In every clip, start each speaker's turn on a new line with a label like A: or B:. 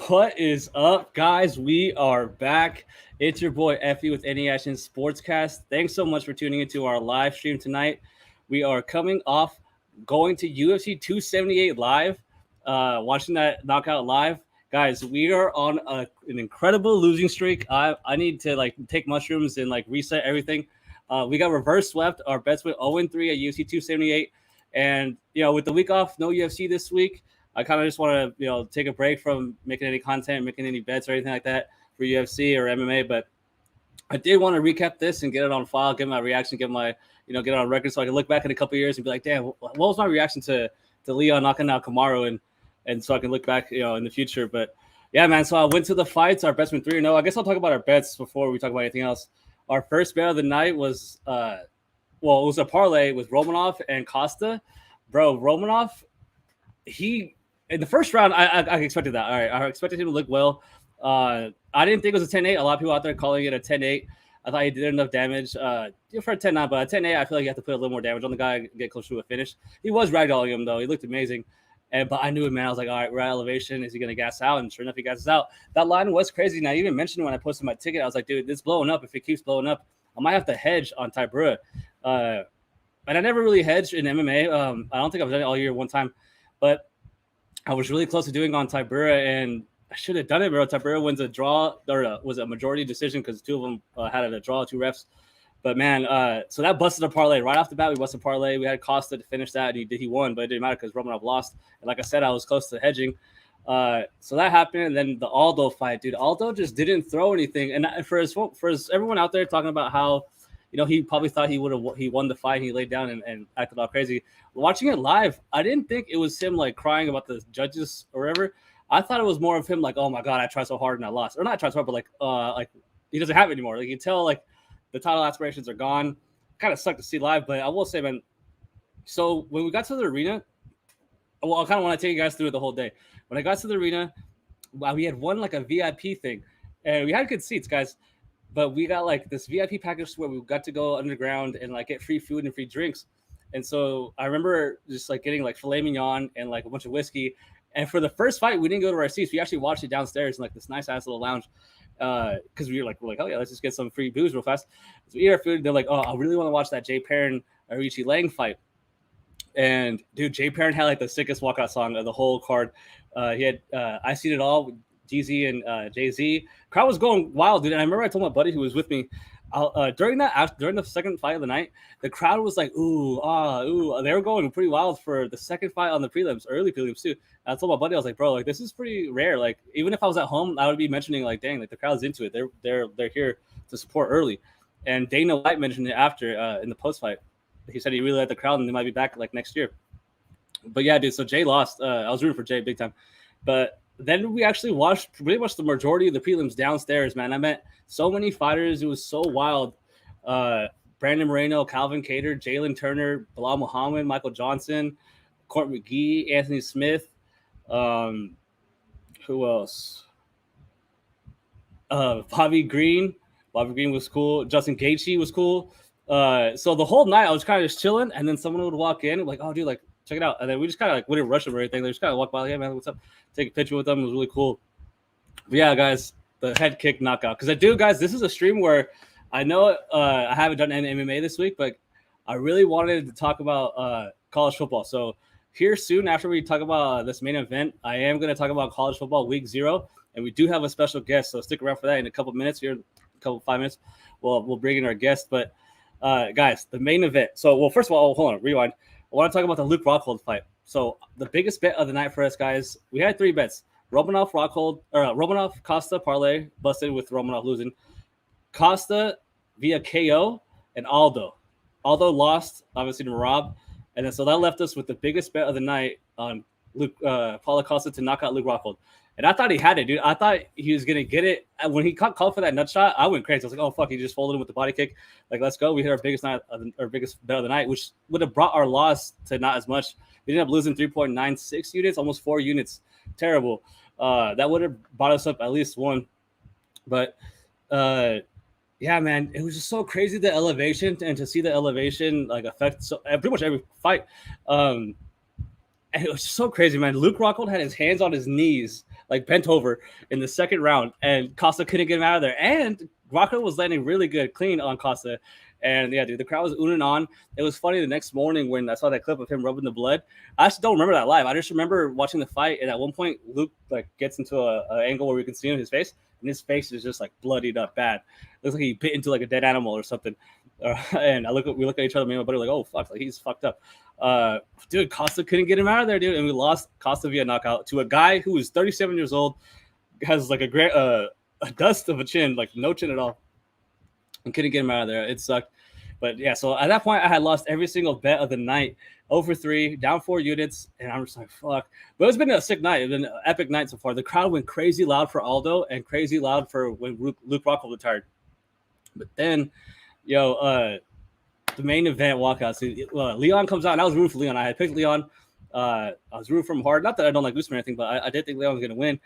A: What is up, guys? We are back. It's your boy Effie with Any Action Sportscast. Thanks so much for tuning into our live stream tonight. We are coming off going to UFC 278 live, watching that knockout live. Guys, we are on an incredible losing streak. I need to take mushrooms and reset everything. We got reverse swept. Our bets went 0-3 at UFC 278, and with the week off, no UFC this week. I kind of just want to, take a break from making any content, making any bets or anything like that for UFC or MMA. But I did want to recap this and get it on file, get my reaction, get it on record, so I can look back in a couple of years and be like, damn, what was my reaction to Leon knocking out Kamaru, and so I can look back, in the future. But yeah, man. So I went to the fights. Our bets went 3-0. I guess I'll talk about our bets before we talk about anything else. Our first bet of the night was, it was a parlay with Romanov and Costa. Bro, Romanov, in the first round, I expected that. All right, I expected him to look well. I didn't think it was a 10-8. A lot of people out there calling it a 10-8. I thought he did enough damage for a 10-9, but a 10-8, I feel like you have to put a little more damage on the guy and get close to a finish. He was ragdolling him, though. He looked amazing. But I knew it, man. I was like, all right, we're at elevation. Is he going to gas out? And sure enough, he gasses out. That line was crazy. And I even mentioned when I posted my ticket, I was like, dude, this is blowing up. If it keeps blowing up, I might have to hedge on Tybura. And I never really hedged in MMA. I don't think I've done it all year one time. But I was really close to doing on Tybura, and I should have done it, bro. Tybura wins a draw, or was a majority decision because two of them had a draw, two refs. But man, so that busted a parlay right off the bat. We busted a parlay. We had Costa to finish that, and he won, but it didn't matter because Romanov lost. And like I said, I was close to hedging. So that happened, and then the Aldo fight, dude. Aldo just didn't throw anything, and for everyone out there talking about how, he probably thought he won the fight. And he laid down and acted all crazy. Watching it live, I didn't think it was him crying about the judges or whatever. I thought it was more of him oh my god, I tried so hard and I lost, or not tried so hard, but he doesn't have it anymore. You can tell the title aspirations are gone. Kind of sucked to see live, but I will say, man. So when we got to the arena, well, I kind of want to take you guys through it the whole day. When I got to the arena, we had won a VIP thing, and we had good seats, guys. But we got this VIP package where we got to go underground and get free food and free drinks. And so I remember just getting filet mignon and a bunch of whiskey. And for the first fight, we didn't go to our seats. We actually watched it downstairs in this nice ass little lounge. Because we're like, oh yeah, let's just get some free booze real fast. So we eat our food. They're like, oh, I really want to watch that Jay Perrin Arichi Lang fight. And dude, Jay Perrin had the sickest walkout song of the whole card. He had I Seen It All with GZ and Jay-Z. Crowd was going wild, dude. And I remember I told my buddy who was with me, during the second fight of the night, the crowd was like, ooh. They were going pretty wild for the second fight on the prelims, early prelims too. And I told my buddy, I was like, bro, this is pretty rare. Even if I was at home, I would be mentioning dang, the crowd's into it. They're here to support early. And Dana White mentioned it after in the post fight. He said he really liked the crowd and they might be back next year. But yeah, dude. So Jay lost. I was rooting for Jay big time, but then we actually watched pretty much the majority of the prelims downstairs, man. I met so many fighters. It was so wild. Brandon Moreno, Calvin Cater, Jalen Turner, Bilal Muhammad, Michael Johnson, Court McGee, Anthony Smith. Who else? Bobby Green. Bobby Green was cool. Justin Gaethje was cool. So the whole night I was kind of just chilling, and then someone would walk in oh, dude, check it out. And then we just kind of wouldn't rush them or anything. They just kind of walk by, hey, man, what's up? Take a picture with them. It was really cool. But yeah, guys, the head kick knockout. Because guys, this is a stream where I know I haven't done any MMA this week, but I really wanted to talk about college football. So here soon, after we talk about this main event, I am going to talk about college football week 0. And we do have a special guest. So stick around for that in a couple minutes here, 5 minutes. We'll bring in our guest. But guys, the main event. So, well, first of all, hold on, rewind. I want to talk about the Luke Rockhold fight. So the biggest bet of the night for us, guys, we had 3 bets. Romanov Costa parlay busted with Romanov losing. Costa via KO and Aldo. Aldo lost, obviously, to Marab. And then so that left us with the biggest bet of the night on Paulo Costa to knock out Luke Rockhold. And I thought he had it, dude. I thought he was going to get it. And when he called for that nut shot, I went crazy. I was like, oh, fuck, he just folded him with the body kick. Let's go. We hit our biggest bet of the night, which would have brought our loss to not as much. We ended up losing 3.96 units, almost 4 units. Terrible. That would have brought us up at least 1. But, yeah, man, it was just so crazy, the elevation, and to see the elevation affect pretty much every fight. And it was so crazy, man. Luke Rockhold had his hands on his knees like bent over in the second round, and Costa couldn't get him out of there. And Rocco was landing really good, clean on Costa. And yeah, dude, the crowd was oohing on. It was funny the next morning when I saw that clip of him rubbing the blood. I actually don't remember that live. I just remember watching the fight, and at one point Luke like gets into a angle where we can see his face, and his face is just like bloodied up bad. It looks like he bit into like a dead animal or something. And we look at each other, me and my buddy, like, oh fuck, like he's fucked up. Dude, Costa couldn't get him out of there, dude, and we lost Costa via knockout to a guy who is 37 years old, has like a dust of a chin, like no chin at all, and couldn't get him out of there. It sucked. But yeah, so at that point, I had lost every single bet of the night, 0-3, down 4 units, and I'm just like, fuck. But it's been a sick night. It's been an epic night so far. The crowd went crazy loud for Aldo and crazy loud for when Luke Rockhold retired. But then, the main event walkout. So, Leon comes out, and I was rooting for Leon. I had picked Leon. I was rooting for him hard. Not that I don't like Usman or anything, but I did think Leon was going to win.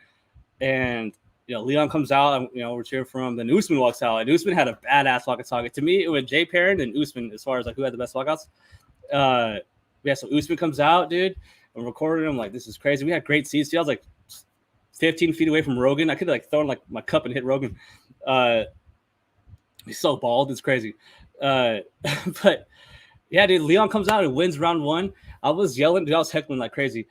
A: And Leon comes out, and we're cheering for him. Then Usman walks out, and Usman had a badass walkout. To me, it was Jay Perrin and Usman as far as like who had the best walkouts. So Usman comes out, dude. I'm recording him like this is crazy. We had great seats. I was like 15 feet away from Rogan. I could have like thrown like my cup and hit Rogan. He's so bald, it's crazy. But yeah, dude, Leon comes out and wins round 1. I was yelling, dude, I was heckling like crazy.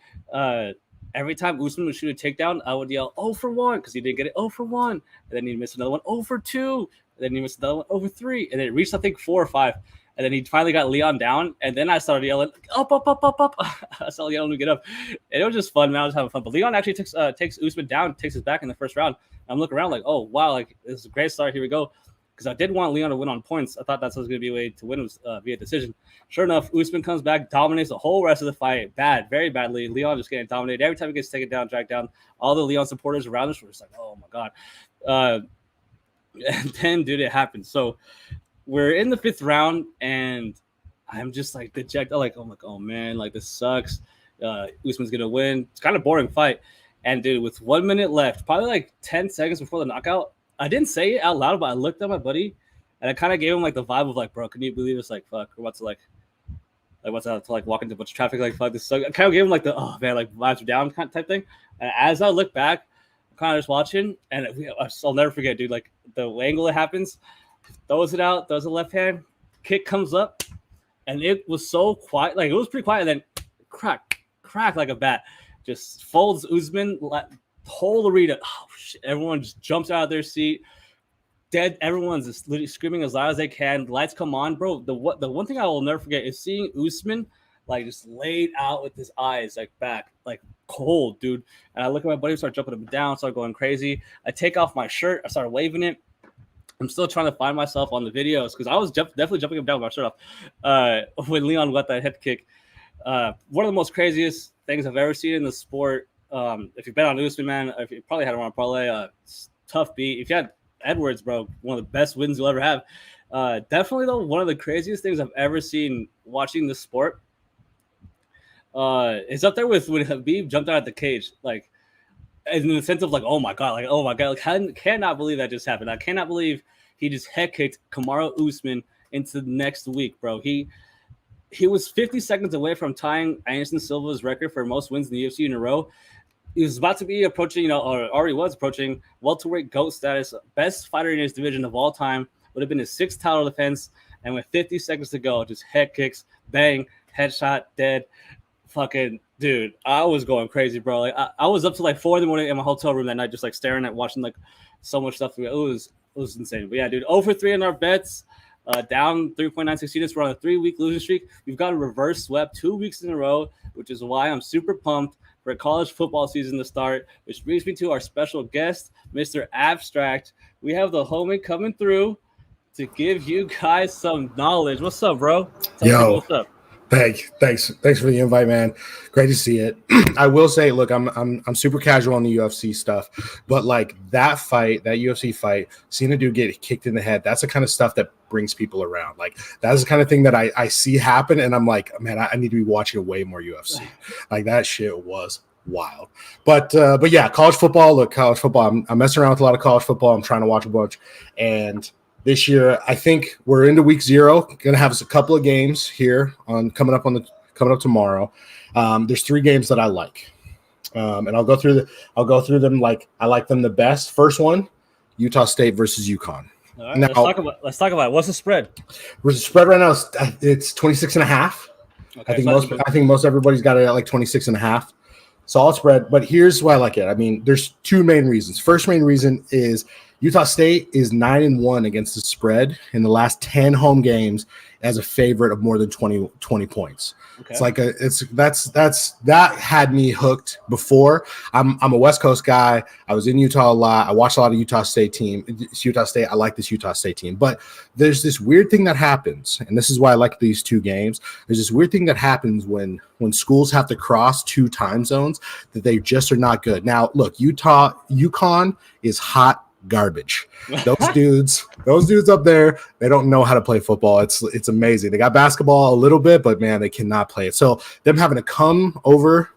A: Every time Usman would shoot a takedown, I would yell 0-1 because he didn't get it 0-1. And then he missed another one 0-2. And then he missed another one 0-3. And then it reached, I think, 4 or 5. And then he finally got Leon down. And then I started yelling, up. I saw Leon get up. And it was just fun, man. I was having fun. But Leon actually takes Usman down, takes his back in the first round. And I'm looking around like, oh, wow, like this is a great start. Here we go. Because I did want Leon to win on points. I thought that's was going to be a way to win was via decision. Sure enough, Usman comes back, dominates the whole rest of the fight, very badly. Leon just getting dominated. Every time he gets taken down, dragged down, all the Leon supporters around us were just like, oh, my God. And then, dude, it happened. So we're in the 5th round, and I'm just like dejected. I'm like, oh, man, like this sucks. Usman's going to win. It's kind of boring fight. And, dude, with 1 minute left, probably like 10 seconds before the knockout, I didn't say it out loud, but I looked at my buddy, and I kind of gave him like the vibe of like, bro, can you believe it's like fuck, or what's like what's out to like walk into a bunch of traffic, like fuck this sucks. I kind of gave him like the oh man, like vibes are down kind of type thing. And as I look back, I'm kind of just watching, and I'll never forget, dude. Like the angle it happens, throws it out, throws a left hand, kick comes up, and it was so quiet, like it was pretty quiet, and then crack like a bat, just folds Usman. Whole arena, oh shit! Everyone just jumps out of their seat, dead. Everyone's just literally screaming as loud as they can. The lights come on, bro. The one thing I will never forget is seeing Usman like just laid out with his eyes like back, like cold, dude. And I look at my buddy, start jumping up and down, start going crazy. I take off my shirt, I started waving it. I'm still trying to find myself on the videos because I was definitely jumping up and down with my shirt off when Leon got that head kick. One of the most craziest things I've ever seen in the sport. If you bet on Usman, man, if you probably had him on parlay, tough beat. If you had Edwards, bro, one of the best wins you'll ever have. Definitely, though, one of the craziest things I've ever seen watching this sport. It's up there with when Habib jumped out at the cage, like in the sense of like, oh my god, like cannot believe that just happened. I cannot believe he just head kicked Kamaru Usman into the next week, bro. He was 50 seconds away from tying Anderson Silva's record for most wins in the UFC in a row. He was about to be approaching, or already was approaching welterweight GOAT status, best fighter in his division of all time. Would have been his 6th title defense, and with 50 seconds to go, just head kicks, bang, headshot, dead. Fucking dude, I was going crazy, bro. Like I was up to like 4 a.m. in my hotel room that night, just like staring at watching like so much stuff. It was insane. But yeah, dude, 0-3 in our bets. Down 3.96 units. We're on a 3-week losing streak. We've got a reverse swept 2 weeks in a row, which is why I'm super pumped for college football season to start, which brings me to our special guest, Mr. Abstract. We have the homie coming through to give you guys some knowledge. What's up, bro?
B: Yo,
A: what's up?
B: Thanks for the invite, man. Great to see it. I will say, look, I'm super casual on the UFC stuff, but like that fight, that UFC fight, seeing a dude get kicked in the head, that's the kind of stuff that brings people around. Like that's the kind of thing that I see happen, and I'm like, man, I need to be watching way more UFC. Like that shit was wild. But yeah, college football. I'm messing around with a lot of college football. I'm trying to watch a bunch, and this year, I think we're into week 0. Going to have us a couple of games here coming up tomorrow. There's 3 games that I like. And I'll go through them like I like them the best. First one, Utah State versus UConn.
A: All right, let's talk about it. What's the spread?
B: The spread right now it's 26.5.
A: Okay,
B: I think most everybody's got it at like 26.5. Solid spread, but here's why I like it. I mean, there's two main reasons. First main reason is Utah State is 9-1 against the spread in the last 10 home games as a favorite of more than 20 points. Okay. It's like that had me hooked before. I'm a West Coast guy. I was in Utah a lot. I watched a lot of Utah State team. It's Utah State. I like this Utah State team, but there's this weird thing that happens, and this is why I like these two games. There's this weird thing that happens when schools have to cross two time zones that they just are not good. Now, look, UConn is hot garbage. Those dudes up there, they don't know how to play football. It's amazing. They got basketball a little bit, but man, they cannot play it. So them having to come over,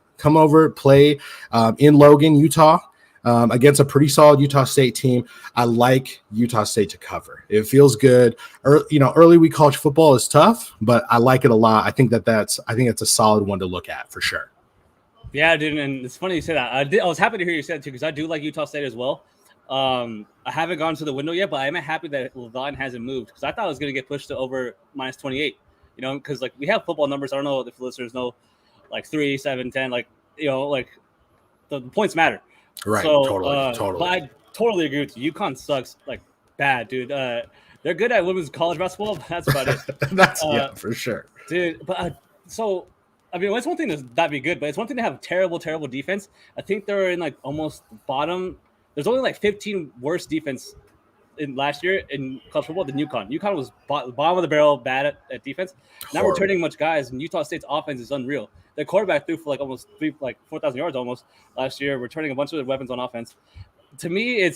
B: play in Logan, Utah, against a pretty solid Utah State team. I like Utah State to cover. It feels good. Early week college football is tough, but I like it a lot. I think it's a solid one to look at for sure.
A: Yeah, dude, and it's funny you say that. I was happy to hear you say it too, because I do like Utah State as well. I haven't gone to the window yet, but I'm happy that Levine hasn't moved, because I thought it was going to get pushed to over minus 28. Because like we have football numbers. I don't know if listeners know, like 3, 7, 10. Like like the points matter.
B: Right. So, totally.
A: But I totally agree with you. UConn sucks like bad, dude. They're good at women's college basketball, but that's about it.
B: Yeah, for sure,
A: dude. But so. I mean, it's one thing to not be good, but it's one thing to have terrible defense. I think they're in like almost bottom. There's only like 15 worse defense in last year in college football than UConn. UConn was bottom of the barrel, bad at defense. Not returning much guys, and Utah State's offense is unreal. Their quarterback threw for like 4,000 yards almost last year, returning a bunch of their weapons on offense. To me,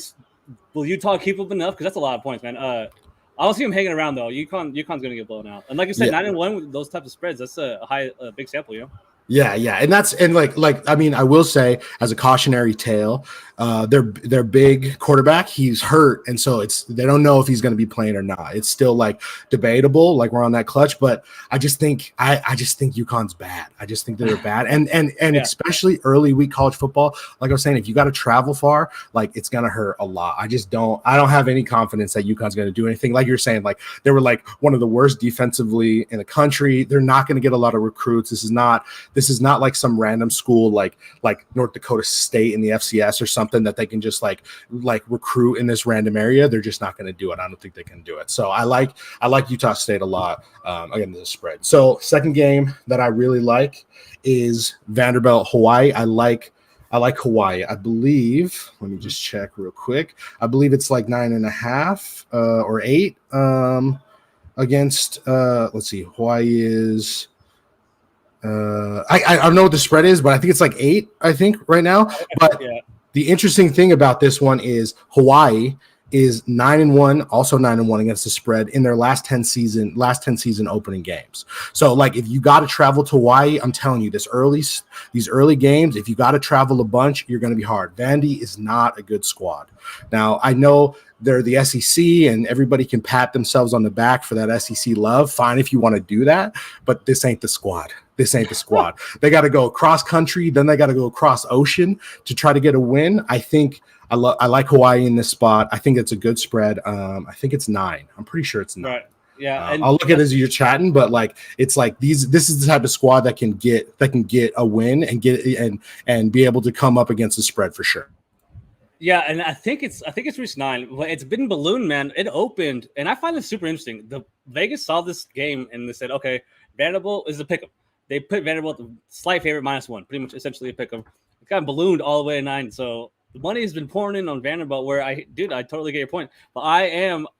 A: will Utah keep up enough? Because that's a lot of points, man. I don't see them hanging around though. UConn's going to get blown out, and like you said, 9-1 with those types of spreads. That's a big sample,
B: Yeah, and like I mean, I will say as a cautionary tale, their big quarterback, he's hurt, and so they don't know if he's going to be playing or not. It's still like debatable, like we're on that clutch, but I just think UConn's bad. I just think they're bad, and especially early week college football. Like I was saying, if you got to travel far, like it's going to hurt a lot. I don't have any confidence that UConn's going to do anything. Like you're saying, like they were like one of the worst defensively in the country. They're not going to get a lot of recruits. This is not like some random school like North Dakota State in the FCS or something that they can just like recruit in this random area. They're just not going to do it. I don't think they can do it. So I like Utah State a lot. Again, the spread. So second game that I really like is Vanderbilt, Hawaii. I like Hawaii. I believe, let me just check real quick. I believe it's like 9.5 or 8 against let's see, Hawaii is I don't know what the spread is, but I think it's like 8, I think, right now. But the interesting thing about this one is Hawaii is 9-1, also 9-1 against the spread in their last 10 season opening games. So like if you got to travel to Hawaii, I'm telling you, these early games, if you got to travel a bunch, you're going to be hard. Vandy is not a good squad. Now, I know they're the SEC and everybody can pat themselves on the back for that SEC love. Fine if you want to do that, but this ain't the squad. They got to go cross country, then they got to go across ocean to try to get a win. I think I like Hawaii in this spot. I think it's a good spread. I think it's 9. I'm pretty sure it's 9.
A: Right. Yeah.
B: I'll look at it as you're chatting, but like it's like this is the type of squad that can get a win and be able to come up against the spread for sure.
A: Yeah, and I think it's reached 9. It's been ballooned, man. It opened, and I find this super interesting. The Vegas saw this game and they said, okay, Vanderbilt is a pick'em. They put Vanderbilt the slight favorite -1, pretty much essentially a pick'em. It got ballooned all the way to 9. So the money has been pouring in on Vanderbilt. Where I totally get your point. But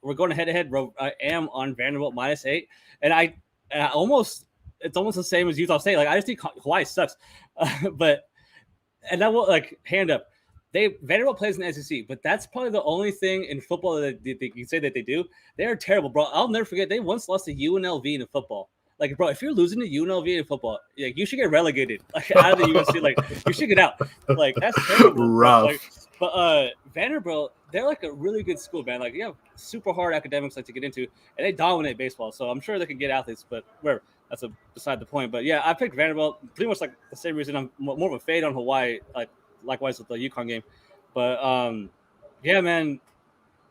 A: we're going head to head, bro. I am on Vanderbilt -8, and it's almost the same as Utah State. Like I just think Hawaii sucks, and that will like hand up. Vanderbilt plays in the SEC, but that's probably the only thing in football that they can say that they do. They are terrible, bro. I'll never forget. They once lost to UNLV in football. Like, bro, if you're losing to UNLV in football, like you should get relegated, like out of the UFC. Like, you should get out. Like, that's terrible.
B: Rough.
A: But Vanderbilt, they're like a really good school, man. Like, you have super hard academics like to get into, and they dominate baseball. So I'm sure they can get athletes, but whatever. that's beside the point. But yeah, I picked Vanderbilt pretty much like the same reason. I'm more of a fade on Hawaii, like likewise with the UConn game. But yeah, man,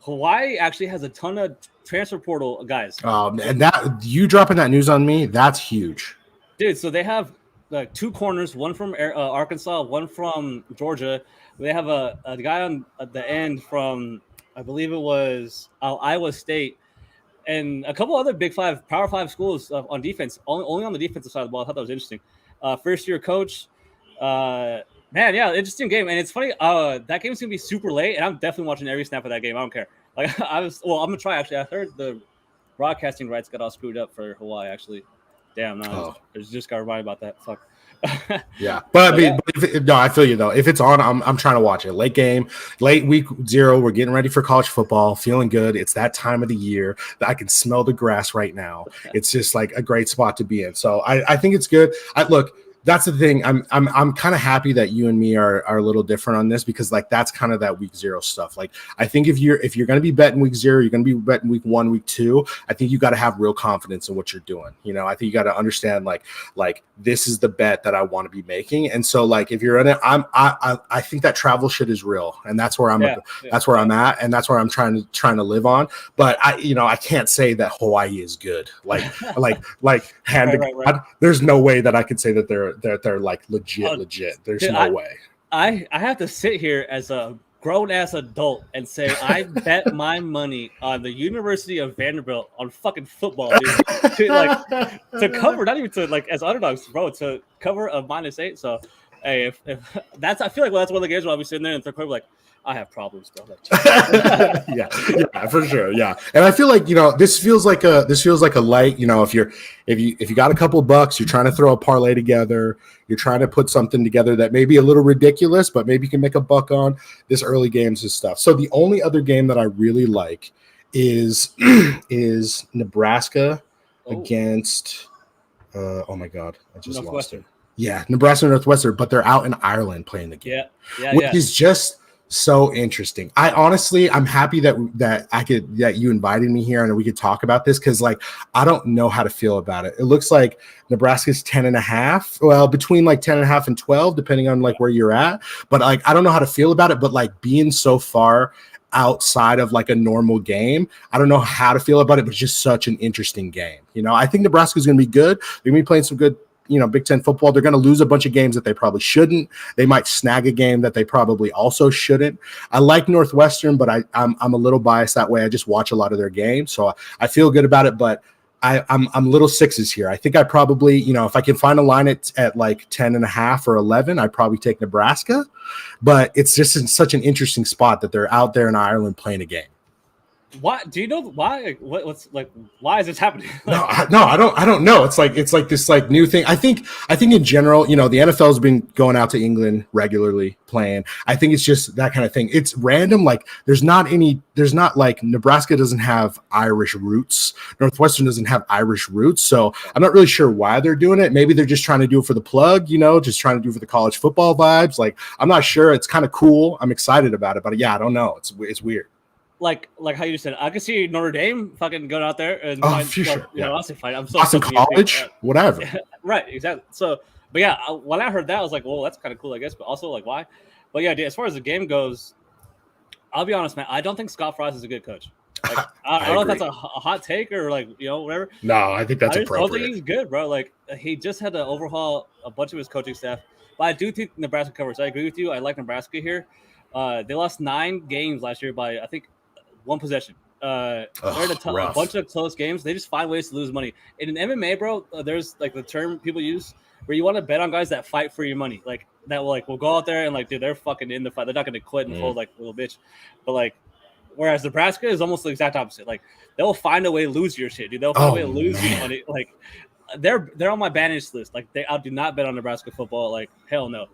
A: Hawaii actually has a ton of transfer portal guys.
B: And that you dropping that news on me, that's huge,
A: dude. So they have like 2 corners, one from Arkansas, one from Georgia. They have a guy on at the end from, I believe it was Iowa State, and a couple other Big Five, Power 5 schools on defense. Only on the defensive side of the ball. I thought that was interesting. First year coach. Man, yeah, interesting game. And it's funny. That game's gonna be super late, and I'm definitely watching every snap of that game. I don't care. Like I'm gonna try. Actually, I heard the broadcasting rights got all screwed up for Hawaii. Actually, damn, no, I just got reminded about that. Fuck.
B: Yeah, but no, I feel you though. If it's on, I'm trying to watch it. Late game, late week 0. We're getting ready for college football. Feeling good. It's that time of the year that I can smell the grass right now. It's just like a great spot to be in. So I think it's good. Look. That's the thing. I'm kind of happy that you and me are a little different on this, because like that's kind of that week 0 stuff. Like I think if you're going to be betting week 0, you're going to be betting week 1, week 2. I think you got to have real confidence in what you're doing. You know, I think you got to understand like this is the bet that I want to be making. And so like if you're in it, I think that travel shit is real, and that's where that's where I'm at, and that's where I'm trying to live on. But I can't say that Hawaii is good. Like hand to God, there's no way that I could say that they're like legit. There's no way.
A: I have to sit here as a grown ass adult and say I bet my money on the University of Vanderbilt on fucking football, dude. to cover, not even to like as underdogs, bro, to cover a -8. So hey, if that's, I feel like that's one of the games where I'll be sitting there and third quarter like, I have problems, bro.
B: yeah, for sure. Yeah. And I feel like, this feels like a light, if you got a couple bucks, you're trying to throw a parlay together, you're trying to put something together that may be a little ridiculous, but maybe you can make a buck on this early games and stuff. So the only other game that I really like is Nebraska against, oh my God, I just lost it. Yeah. Nebraska Northwestern, but they're out in Ireland playing the game, which is just so interesting. I'm happy that you invited me here and we could talk about this, because like I don't know how to feel about it. It looks like Nebraska's 10.5. Well, between like 10.5 and 12, depending on like where you're at. But like I don't know how to feel about it. But like being so far outside of like a normal game, I don't know how to feel about it. But it's just such an interesting game. I think Nebraska's going to be good. They're going to be playing some good Big Ten football. They're going to lose a bunch of games that they probably shouldn't. They might snag a game that they probably also shouldn't. I like Northwestern, but I'm a little biased that way. I just watch a lot of their games, so I feel good about it. But I'm little sixes here. I think I probably, if I can find a line at like 10.5 or 11, I'd probably take Nebraska. But it's just in such an interesting spot that they're out there in Ireland playing a game.
A: Why do you know why? What's like? Why is this happening?
B: No, I don't know. It's like this like new thing. I think in general, the NFL has been going out to England regularly playing. I think it's just that kind of thing. It's random. Like there's not like Nebraska doesn't have Irish roots. Northwestern doesn't have Irish roots. So I'm not really sure why they're doing it. Maybe they're just trying to do it for the plug, just trying to do it for the college football vibes. Like I'm not sure. It's kind of cool. I'm excited about it, but yeah, I don't know. It's weird.
A: Like how you said, I could see Notre Dame fucking going out there and
B: honestly
A: fight. I'm so
B: Boston College, whatever.
A: Right, exactly. So, but yeah, when I heard that, I was like, well, that's kind of cool, I guess. But also, like, why? But yeah, dude, as far as the game goes, I'll be honest, man. I don't think Scott Frost is a good coach. Like, I don't know if that's a hot take or like whatever.
B: No, I think that's appropriate.
A: I don't think he's good, bro. Like he just had to overhaul a bunch of his coaching staff. But I do think Nebraska covers. I agree with you. I like Nebraska here. They lost 9 games last year by I think 1 possession. They're in a bunch of close games. They just find ways to lose money. In an MMA, bro, there's like the term people use where you want to bet on guys that fight for your money. Like that will go out there and like, dude, they're fucking in the fight. They're not going to quit and fold like a little bitch. But like, whereas Nebraska is almost the exact opposite. Like they'll find a way to lose your shit, dude. They'll find a way to lose your money. Like they're on my banish list. Like I do not bet on Nebraska football. Like hell no.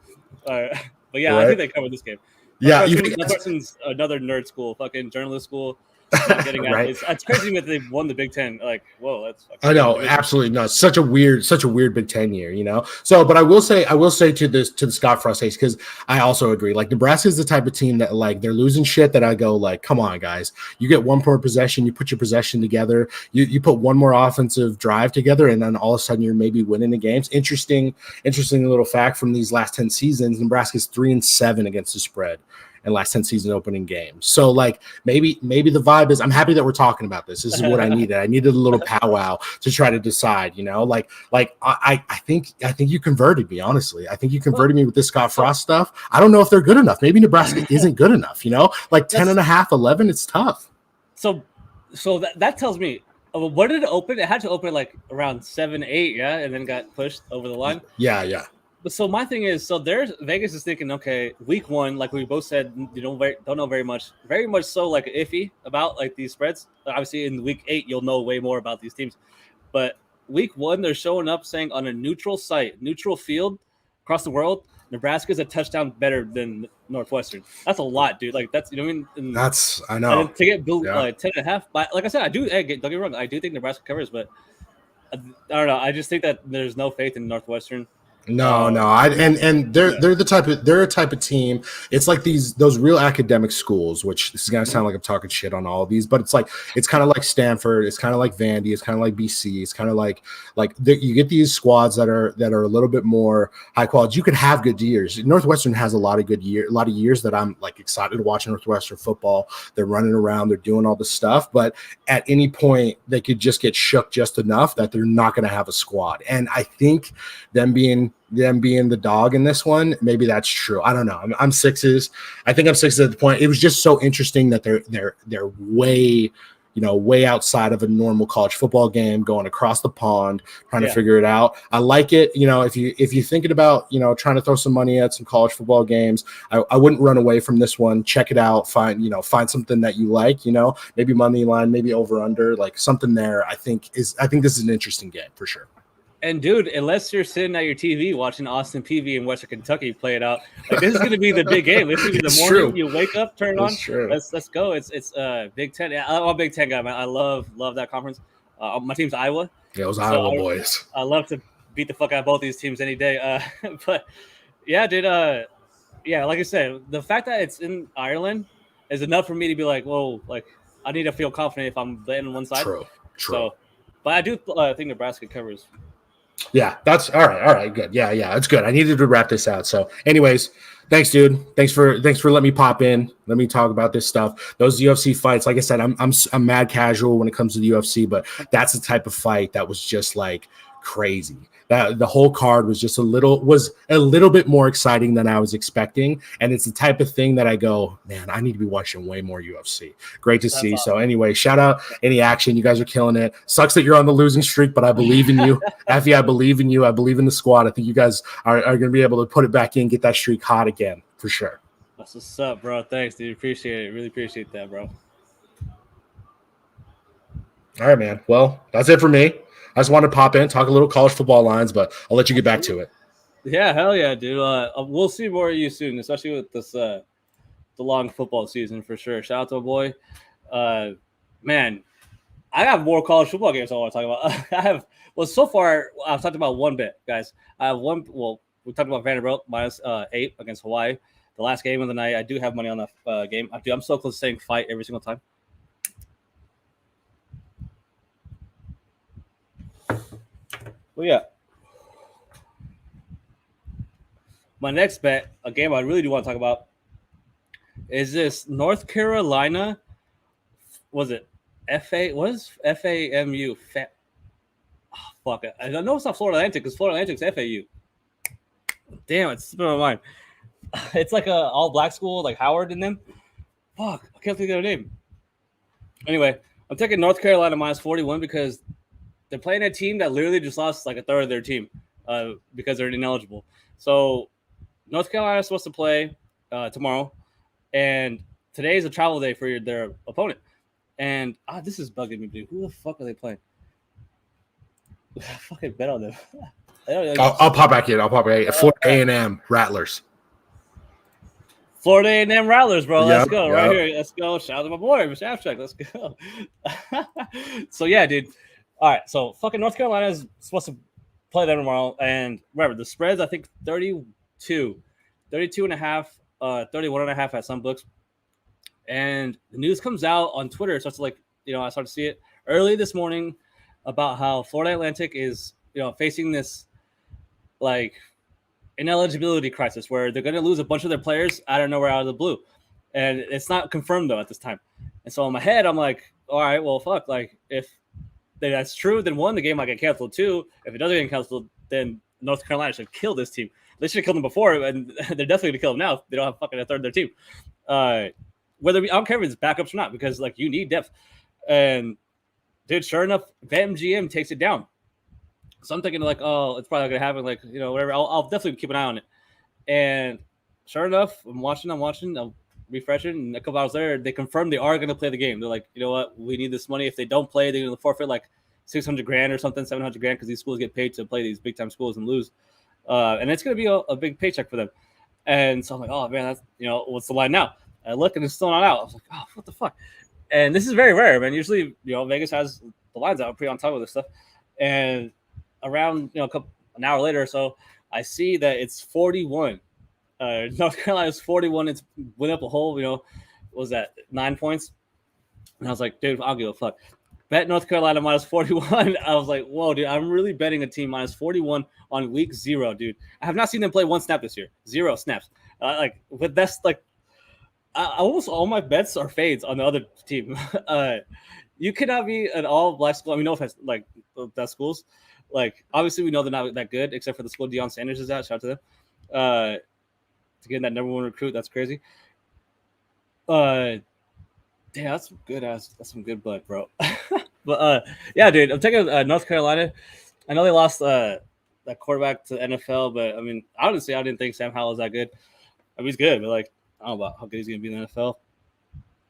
A: But yeah, right. I think they covered this game.
B: Yeah,
A: Northwestern's another nerd school, fucking journalist school. not getting out.
B: Right.
A: It's crazy that they won the Big Ten. Like, whoa, that's.
B: I know, absolutely no. Such a weird Big Ten year, you know. So, but I will say to the Scott Frost case, because I also agree. Like, Nebraska is the type of team that, like, they're losing shit that I go, like, come on, guys. You get one more possession, you put your possession together, you put one more offensive drive together, and then all of a sudden you're maybe winning the games. Interesting little fact from these last 10 seasons: Nebraska's 3-7 against the spread and last 10 season opening games. So, like, maybe the vibe is, I'm happy that we're talking about this. This is what I needed. I needed a little powwow to try to decide, you know, I think you converted me, honestly. I think you converted me with this Scott Frost stuff. I don't know if they're good enough. Maybe Nebraska isn't good enough, you know, like 10.5, 11, it's tough.
A: So that tells me, what did it open? It had to open like around 7, 8, yeah, and then got pushed over the line.
B: Yeah.
A: But so my thing is, Vegas is thinking, okay, week 1, like we both said, you don't know very much so, like, iffy about like these spreads. Obviously, in week 8, you'll know way more about these teams. But week 1, they're showing up saying on a neutral site, neutral field across the world, Nebraska is a touchdown better than Northwestern. That's a lot, dude. Like, that's, you know what I mean? And
B: I know.
A: to get 10.5, but like I said, don't get me wrong, I do think Nebraska covers, but I don't know. I just think that there's no faith in Northwestern.
B: No. They're a type of team. It's like those real academic schools, which this is gonna sound like I'm talking shit on all of these, but it's kind of like Stanford, it's kind of like Vandy, it's kind of like BC, it's kind of like you get these squads that are a little bit more high quality. You could have good years. Northwestern has a lot of years that I'm like excited to watch Northwestern football. They're running around, they're doing all this stuff, but at any point they could just get shook just enough that they're not going to have a squad. And I think them being the dog in this one, maybe that's true. I don't know. I'm sixes. I think I'm sixes at the point. It was just so interesting that they're way outside of a normal college football game, going across the pond, trying to figure it out. I like it. You know, if you're thinking about, you know, trying to throw some money at some college football games, I wouldn't run away from this one. Check it out. Find something that you like, you know, maybe money line, maybe over under, like something there. I think this is an interesting game for sure.
A: And dude, unless you're sitting at your TV watching Austin Peay in Western Kentucky play it out, like, this is going to be the big game. This is going to be the morning you wake up, turn it on.
B: True.
A: Let's go. It's Big Ten. I'm a Big Ten guy, man. I love that conference. My team's Iowa.
B: Yeah, those Iowa boys.
A: I love to beat the fuck out of both these teams any day. But yeah, dude. Like I said, the fact that it's in Ireland is enough for me to be like, whoa, like, I need to feel confident if I'm betting on one side.
B: True.
A: So, but I do think Nebraska covers.
B: Yeah, that's all right. All right, good. Yeah, it's good. I needed to wrap this out. So, anyways, thanks, dude. Thanks for letting me pop in. Let me talk about this stuff. Those UFC fights, like I said, I'm mad casual when it comes to the UFC, but that's the type of fight that was just like crazy. That the whole card was just a little bit more exciting than I was expecting, and it's the type of thing that I go, man, I need to be watching way more UFC. Great to see. Awesome. So anyway, shout out Any Action. You guys are killing it. Sucks that you're on the losing streak, but I believe in you. Effie, I believe in you. I believe in the squad. I think you guys are going to be able to put it back in, get that streak hot again for sure.
A: That's what's up, bro. Thanks, dude. Appreciate it. Really appreciate that, bro.
B: All right, man. Well, that's it for me. I just wanted to pop in, talk a little college football lines, but I'll let you get back to it.
A: Yeah, hell yeah, dude. We'll see more of you soon, especially with this the long football season for sure. Shout out to a boy. Man, I have more college football games I want to talk about. So far I've talked about one bit, guys. I have one. Well, we talked about Vanderbilt -8 against Hawaii. The last game of the night. I do have money on that game. I'm so close to saying fight every single time. Well, yeah. My next bet, a game I really do want to talk about, is this North Carolina. Was it FA? What is FAMU? Fuck it. I know it's not Florida Atlantic because Florida Atlantic's FAU. Damn, it's slipping my mind. It's like a all black school, like Howard and them. Fuck, I can't think of their name. Anyway, I'm taking North Carolina -41 because they're playing a team that literally just lost like a third of their team because they're ineligible. So North Carolina is supposed to play tomorrow, and today is a travel day for their opponent. And this is bugging me, dude. Who the fuck are they playing? I fucking bet on them.
B: I'll pop back in. Florida A&M Rattlers.
A: Florida A&M Rattlers, bro. Let's
B: Yep,
A: go
B: yep.
A: right here. Let's go. Shout out to my boy, Mr. Abstract. Let's go. So yeah, dude. All right. So fucking North Carolina is supposed to play them tomorrow, and remember the spreads. I think 32 and a half, 31 and a half at some books. And the news comes out on Twitter. It starts to I started to see it early this morning about how Florida Atlantic is, facing this like ineligibility crisis where they're going to lose a bunch of their players out of nowhere, out of the blue, and it's not confirmed though at this time. And so in my head, I'm like, all right, well, fuck. Like if that's true, then one, the game might get canceled. Two, if it doesn't get canceled, then North Carolina should kill this team. They should have killed them before, and they're definitely gonna kill them now. They don't have fucking a third of their team. I don't care if it's backups or not, because like you need depth. And dude, sure enough, BetMGM takes it down. So I'm thinking like, oh, it's probably not gonna happen. Like, whatever. I'll definitely keep an eye on it. And sure enough, I'm watching, I'm refreshing, and a couple hours later, they confirmed they are gonna play the game. They're like, you know what, we need this money. If they don't play, they're gonna forfeit like $600,000 or something, $700,000, because these schools get paid to play these big time schools and lose. And it's gonna be a big paycheck for them. And so I'm like, oh man, that's what's the line now? I look and it's still not out. I was like, oh, what the fuck? And this is very rare, man. Usually, Vegas has the lines out, pretty on top of this stuff. And around an hour later or so, I see that it's 41. North Carolina's 41. It's went up a whole, what was that, 9 points? And I was like, dude, I'll give a fuck. Bet North Carolina minus 41. I was like, whoa, dude, I'm really betting a team minus 41 on week 0, dude. I have not seen them play one snap this year. 0 snaps. But that's like, almost all my bets are fades on the other team. You cannot be an all-black school. I mean, no offense, like that schools. Like, obviously, we know they're not that good, except for the school Deion Sanders is at. Shout out to them. To get that number 1 recruit, that's crazy. Damn, that's good ass. That's some good blood, bro. But yeah, dude, I'm taking North Carolina. I know they lost that quarterback to the NFL, but I mean, honestly, I didn't think Sam Howell was that good. I mean, he's good, but like, I don't know about how good he's gonna be in the NFL.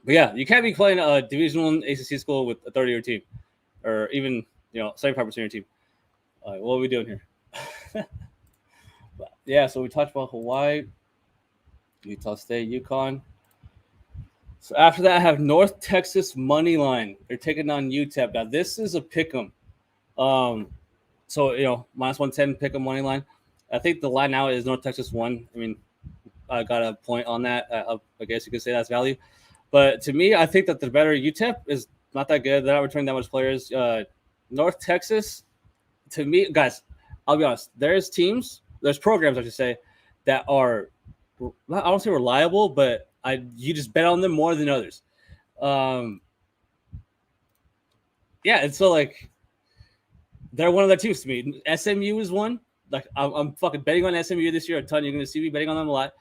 A: But yeah, you can't be playing a Division I ACC school with a 30-year team, or even 75% year team. What are we doing here? But, yeah, so we talked about Hawaii, Utah State, UConn. So after that, I have North Texas money line. They're taking on UTEP. Now this is a pick'em. So minus 110 pick'em money line. I think the line now is North Texas 1. I mean, I got a point on that. I guess you could say that's value. But to me, I think that the better UTEP is not that good. They're not returning that much players. North Texas, to me, guys, I'll be honest. There's programs, I should say, that are, I don't say reliable, but you just bet on them more than others. Yeah, and so like they're one of the teams to me. SMU is one. Like I'm fucking betting on SMU this year a ton. You're gonna see me betting on them a lot.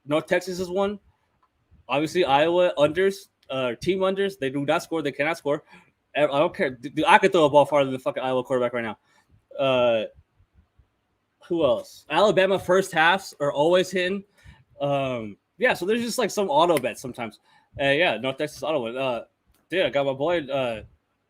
A: North Texas is one. Obviously, Iowa unders, team unders. They do not score. They cannot score. I don't care. I could throw a ball farther than the fucking Iowa quarterback right now. Who else? Alabama first halves are always hitting. Yeah, so there's just like some auto bets sometimes. Yeah, North Texas auto win. Dude, I got my boy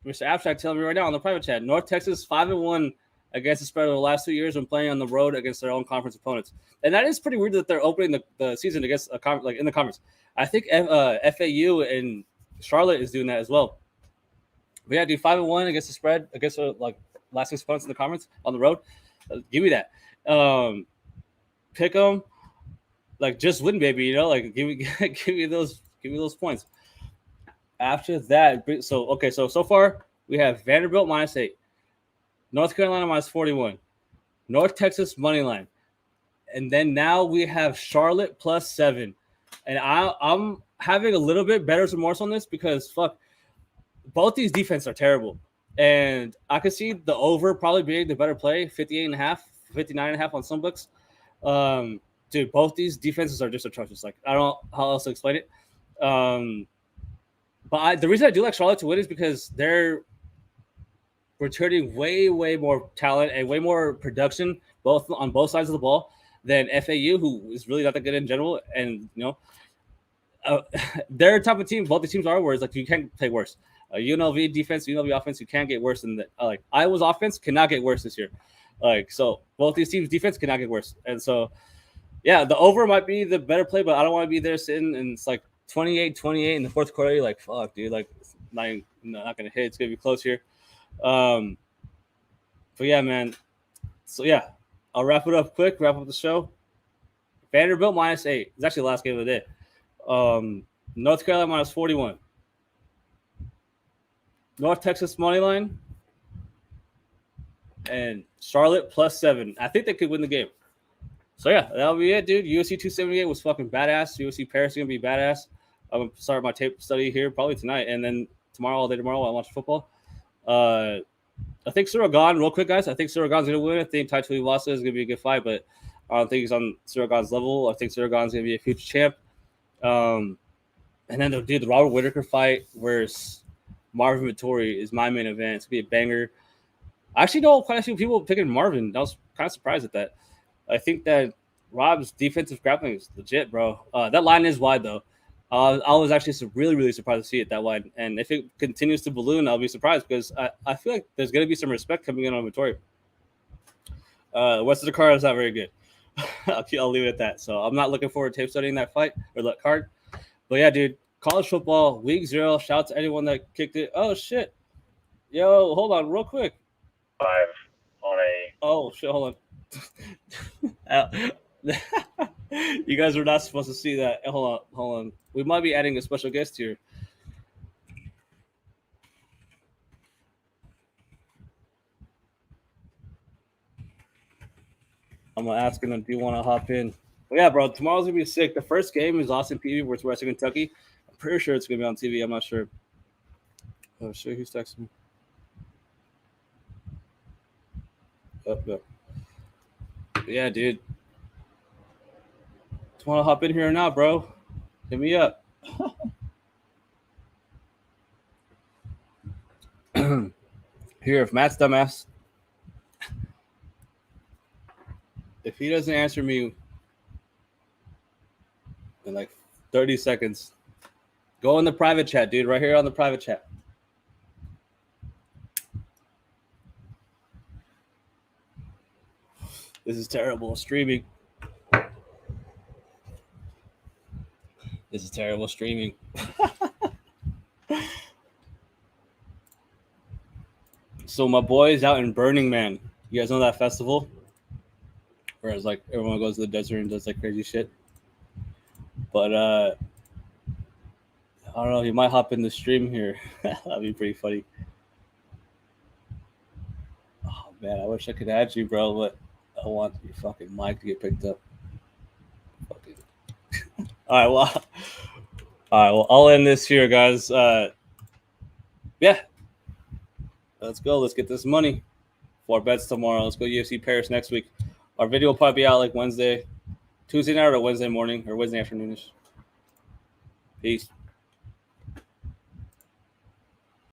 A: Mr. Abstract telling me right now on the private chat. North Texas 5-1 against the spread of the last 2 years when playing on the road against their own conference opponents. And that is pretty weird that they're opening the season against a like in the conference. I think FAU and Charlotte is doing that as well. But yeah, dude, 5-1 against the spread against like last 6 opponents in the conference on the road. Give me that. Pick them. Like just win, baby. Like give me those points. After that, so far we have Vanderbilt minus 8, North Carolina minus 41, North Texas money line, and then now we have Charlotte plus 7. And I'm having a little bit better remorse on this because both these defenses are terrible, and I could see the over probably being the better play, 58.5, 59.5 on some books. Dude, both these defenses are just atrocious. Like, I don't know how else to explain it. But the reason I do like Charlotte to win is because they're returning way, way more talent and way more production on both sides of the ball than FAU, who is really not that good in general. And, they're a type of team. Both the teams are, where it's like you can't play worse. UNLV defense, UNLV offense, you can't get worse than that. Like, Iowa's offense cannot get worse this year. Like, so both these teams' defense cannot get worse. And so Yeah, the over might be the better play, but I don't want to be there sitting and it's like 28-28 in the fourth quarter. You're like, fuck, dude, like it's not gonna hit. It's gonna be close here. But yeah, man. So yeah, I'll wrap it up quick. Wrap up the show. Vanderbilt -8. It's actually the last game of the day. North Carolina -41. North Texas money line. And Charlotte +7. I think they could win the game. So yeah, that'll be it, dude. USC 278 was fucking badass. USC Paris is gonna be badass. I'm gonna start my tape study here probably tonight, and then tomorrow, all day tomorrow, I'll watch football. I think Suragan, real quick, guys. I think Suragan's gonna win. I think Tai Tuivasa is gonna be a good fight, but I don't think he's on Suragan's level. I think Suragan's gonna be a future champ. And then the Robert Whitaker fight, whereas Marvin Vittori is my main event. It's gonna be a banger. I actually know quite a few people picking Marvin. I was kind of surprised at that. I think that Rob's defensive grappling is legit, bro. That line is wide, though. I was actually really, really surprised to see it that wide. And if it continues to balloon, I'll be surprised because I feel like there's going to be some respect coming in on Vittori. The rest of the card is not very good. I'll leave it at that. So I'm not looking forward to tape studying that fight or that card. But yeah, dude, college football, week 0. Shout out to anyone that kicked it. Oh, shit. Yo, hold on real quick.
C: 5 on a...
A: Oh, shit, hold on. You guys are not supposed to see that. Hold on. We might be adding a special guest here. I'm gonna ask him, do you want to hop in? Well, yeah, bro. Tomorrow's gonna be sick. The first game is Austin Peay versus Western Kentucky. I'm pretty sure it's gonna be on TV. I'm not sure. Oh shit, who's texting me? Oh. Yeah, dude. Do you want to hop in here or not, bro? Hit me up. Here, if Matt's dumbass, if he doesn't answer me in like 30 seconds, go in the private chat, dude. Right here on the private chat. This is terrible streaming. This is terrible streaming. So my boy is out in Burning Man. You guys know that festival? Where it's like everyone goes to the desert and does like crazy shit. But I don't know, he might hop in the stream here. That'd be pretty funny. Oh man, I wish I could add you, bro, but I want your fucking mic to get picked up. Fucking. All right, well, I'll end this here, guys. Yeah. Let's go. Let's get this money for our bets tomorrow. Let's go UFC Paris next week. Our video will probably be out like Tuesday night or Wednesday morning or Wednesday afternoonish. Peace.